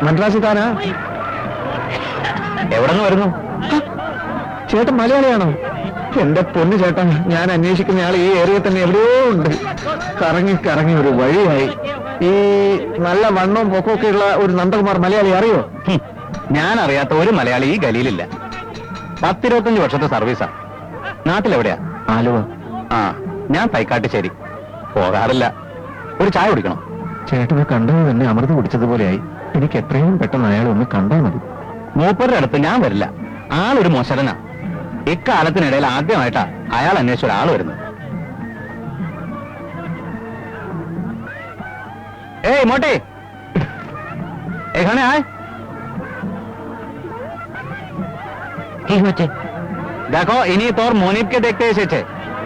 മദ്രാസിക്കാരാ? എവിടെ നിന്ന് വരുന്നു? ചേട്ടൻ മലയാളിയാണോ? എന്റെ പൊന്നു ചേട്ടാ, ഞാൻ അന്വേഷിക്കുന്ന ആൾ ഈ ഏരിയയിൽ തന്നെ എവിടെയോ ഉണ്ട്. കറങ്ങി കറങ്ങി ഒരു വഴിയായി. ഈ നല്ല വണ്ണവും പൊക്കമൊക്കെ ഉള്ള ഒരു നന്ദകുമാർ മലയാളി അറിയോ? ഞാൻ അറിയാത്ത ഒരു മലയാളി ഈ ഗലിയിലില്ല. 10-25 വർഷത്തെ സർവീസാ. നാട്ടിലെവിടെയാ? ആലുവ. ആ, ഞാൻ തൈക്കാട്ടുശ്ശേരി. പോകാറില്ല. ഒരു ചായ കുടിക്കണം. ചേട്ടനെ കണ്ടത് തന്നെ അമൃത് കുടിച്ചതുപോലെയായി. എനിക്ക് എത്രയും പെട്ടെന്ന് അയാളെ ഒന്ന് കണ്ടാൽ മതി. മൂപ്പരുടെ അടുത്ത് ഞാൻ വരില്ല. ആളൊരു മോശരനാ. ഇക്കാലത്തിനിടയിൽ ആദ്യമായിട്ടാ അയാൾ അന്വേഷിച്ച ഒരാൾ വരുന്നത്. ഏയ് മോട്ടി, എങ്ങനെ ആയ? देखो इन्हीं तौर मोनिब के देखते एसेছে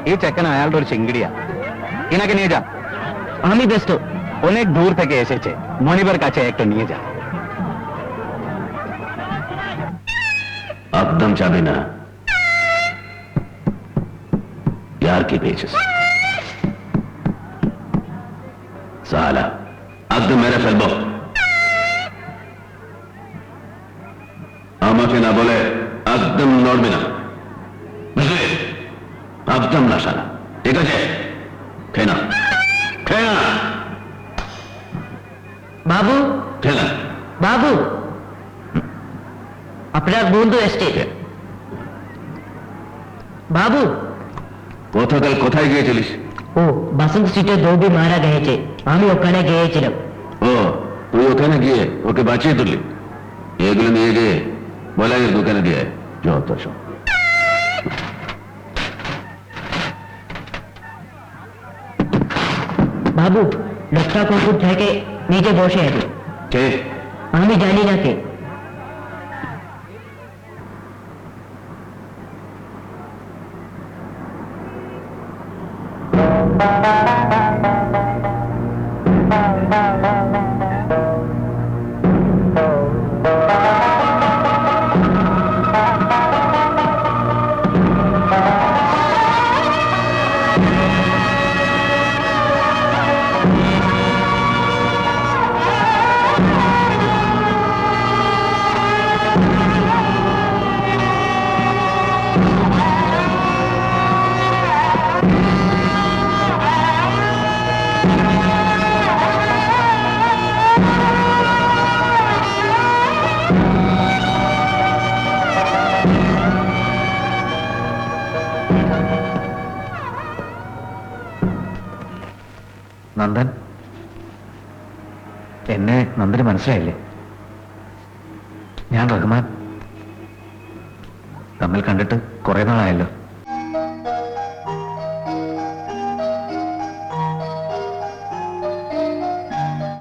ഈ ചെക്കൻ അയാളുടെ ഒരു ചിങ്കിടിയാ. ഇനকে নিয়ে যা. আমি ব্যস্ত. অনেক দূর থেকে এসেছে. মনিবের কাছে একটু নিয়ে যা. একদম যাবে না। यार की पेचेस साला একদম মেরে ফেলবো। আমাকে না বলে একদম নড়বে না, বুঝলে? একদম না শালা, ঠিক আছে? খেয়ে না, খেয়ে না। বাবু, খেয়ে না। বাবু, আপনার বন্ধু এসছে। বাবু, গতকাল কোথায় গিয়েছিলিস? ও বাসন্ত স্ট্রিটে দৌড়ে মারা গেছে, আমি ওখানে গিয়েছিলাম। ও, তুই ওখানে গিয়ে ওকে বাঁচিয়ে তুললি? এগুলো নিয়ে গিয়ে বলাইয়ের দোকানে দিয়ে যত সব। বাবু, লোকটা কুকুর থেকে নিচে বসে আছে। কে? আমি জানি না কে। നന്ദൻ, എന്നെ നന്ദന് മനസ്സിലായില്ലേ? ഞാൻ റഹ്മാൻ. തമ്മിൽ കണ്ടിട്ട് കുറെ നാളായല്ലോ.